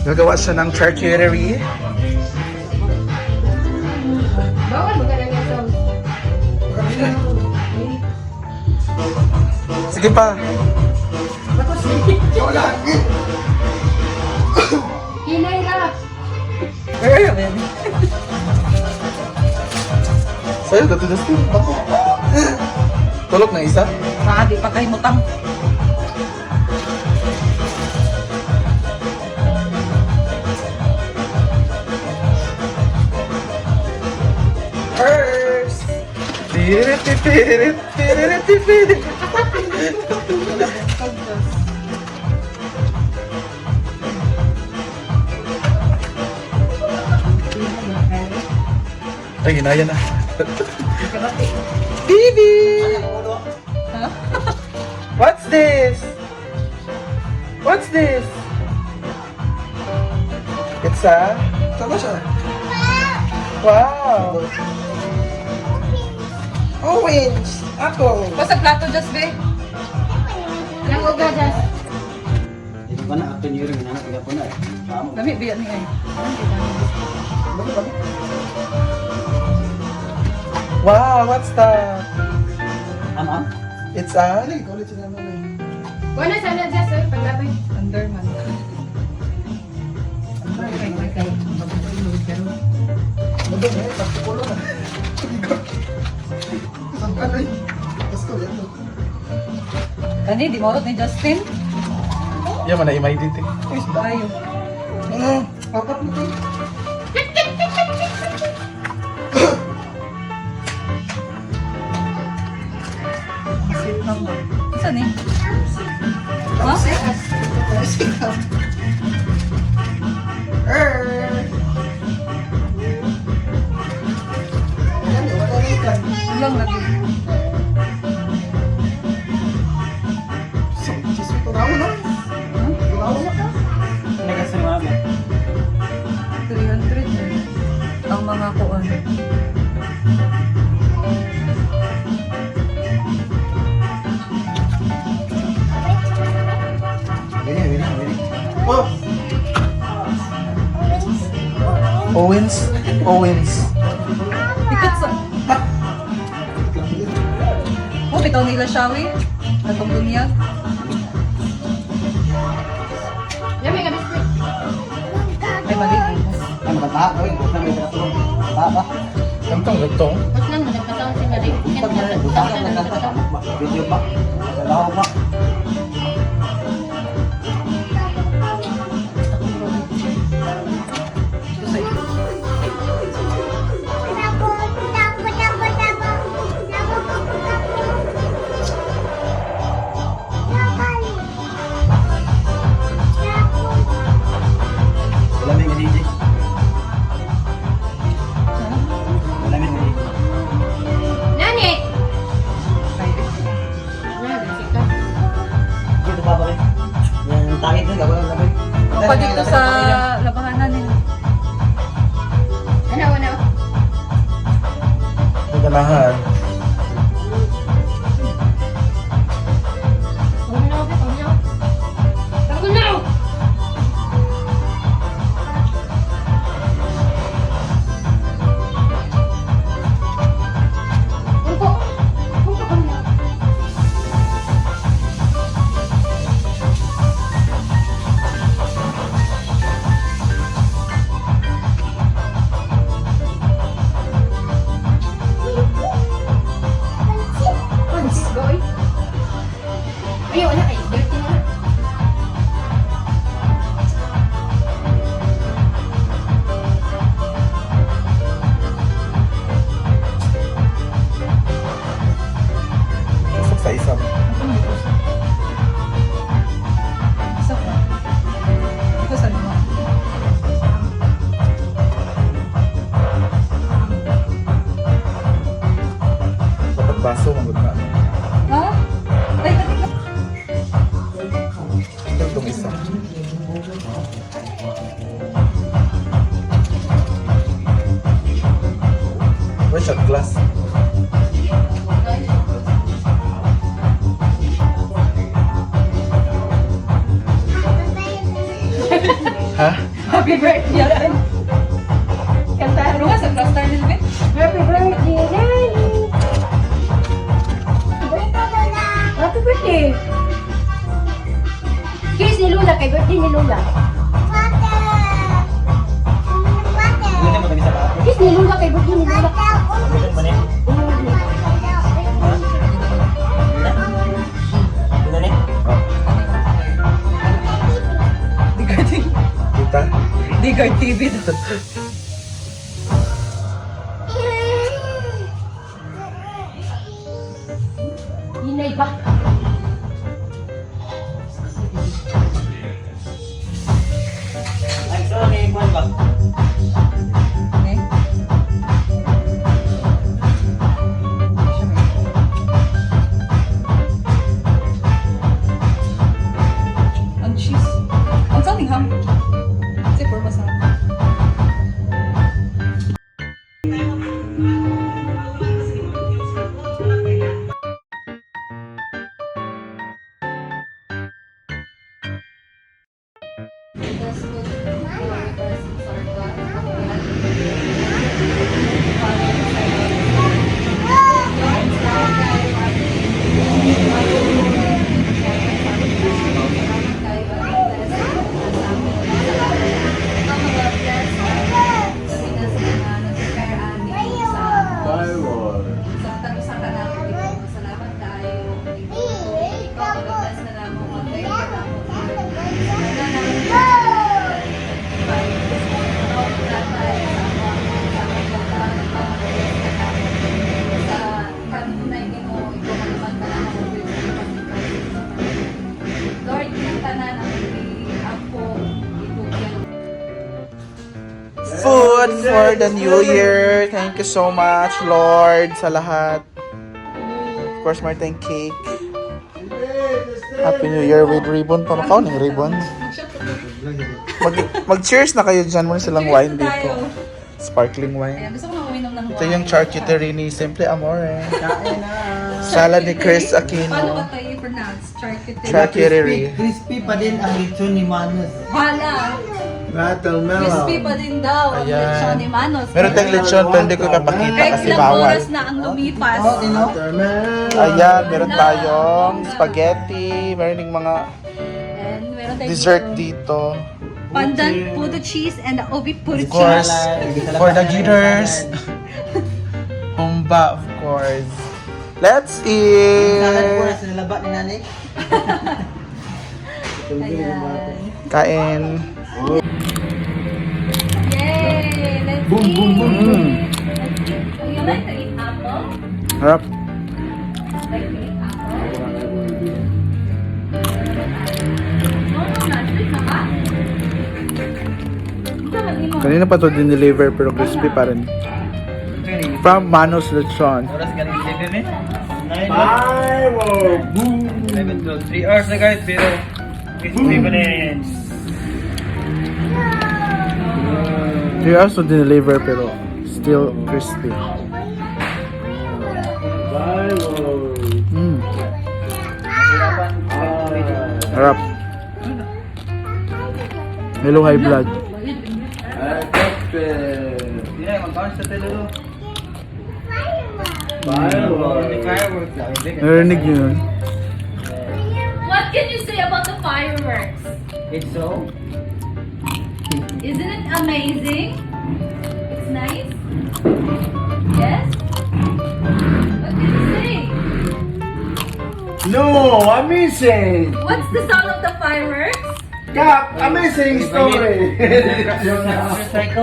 Gagawa siya ng charcuterie. Bawal magkala niya sauce. Sige pa. Tapos, Wala. hinay na. Sa'yo, dati na steam. Tulog na isa? Di pa kayo mutang. First! Tirit, tirit, tirit, tirit. Ay, ginaya na. Bibi! What's this? What's this? It's a... Saan ba siya? Wow! Orange! Apple! Basta plato, just be. Yang uga jas. Hindi ba na after New Year na natin po na. Tama. Dami, biyan niya eh. Wow, what's that? Ano? It's a... Wala sana jas eh, paglabay. Underman. Okay. Kani, di maurot ni Justin. Yan man na imay dito. Bayo. Papat mo tayo. Sweet naman. Isa ni? Ha? Ulang lagi. Nagkasal mo namin. 300 na. Ang mga kuan. Oh! Owens? Owens. Ikat sa... Oh, bitaw nila Shawi. Natong bunyag. Yan may biscuit. Ay, mali. Ay, magkataha ko eh. Basta may pinatulong. Taha ba? Gantong, gantong. Mas nang nagpataon si Mari. Pag nagkataha, video ba? Dalawa ba? Ito sa iyo. Malamig na DJ. Malamig na DJ. Nani! Ay, Nani, sika. Dito pa ba rin? Yung takit na gawin ang gabi. Ako pa dito sa labahanan eh. Ano, ano? Maganahan. Tanggal na! Upo! Upo ka na. Pansit, boy. Ayaw, wala kayo. Dirty na. Pasok sa isang. Isa pa. Ito sa lima. Dapat baso, magod na. Ha? Ay, katik na. Gantong isa. Where's shot glass? Ha? Happy birthday yan. Kanta Ano nga sa Blaster Nilbit? Happy birthday, Nani! Happy birthday! Kiss ni Lula, kay birthday ni Lula. Buti mo isa pa. Kiss ni Lula, kay birthday ni Lula. Buti mo niya. Buti niya. Kita? Digard TV daw. Hinay ba? Ay, gusto ko kay Juan ba? Okay. Ang cheese. Ang something ham. Zipper masarap. Food for the New Year. Thank you so much, Lord, sa lahat. Of course, Martin cake. Happy New Year with ribbon. Pamakaw ng ribbon. Mag-cheers na kayo dyan. Muna silang wine dito. Sparkling wine. Ayan, gusto ko nang uminom ng Ito yung charcuterie ni Simple Amore. Kain na. Salad ni Chris Paano Aquino. ba tayo i-pronounce? Charcuterie. Charcuterie. Crispy pa din ang lechon ni Manus. Hala! Crispy pa din daw ang Ayan. lechon ni Manos. Meron tayong lechon pero hindi ko kapakita Kahit kasi ilang bawal. oras na ang lumipas. Ayan, meron tayong spaghetti. Meron ding mga And meron tayong dessert dito. pandan puto cheese and the obi puto Of course, cheese. for the jitters. Humba, of course. Let's Salad ko na eat! sa nalaba ni nanay. Ayan. Kain. Yay! Let's Boom, eat! boom, boom, boom. Let's eat. Oh, you like to eat apple? Harap. Like to eat apple? No, not sweet na ka? Ito, mag-imo. Kanina pa to din-deliver pero crispy pa rin. From Manos Lechon. Oras ka rin dito eh. 3 hours na guys, pero crispy pa rin. 3 hours to deliver pero still crispy. Mm. Harap. Hello, high blood. Hindi na, mag-bounce sa telo. Fireworks lang. Narinig nyo yun? What can you say about the fireworks? It's so. Isn't it amazing? It's nice? Yes? What can you say? No, amazing! What's the sound of the fireworks? Cap, amazing story! Recycle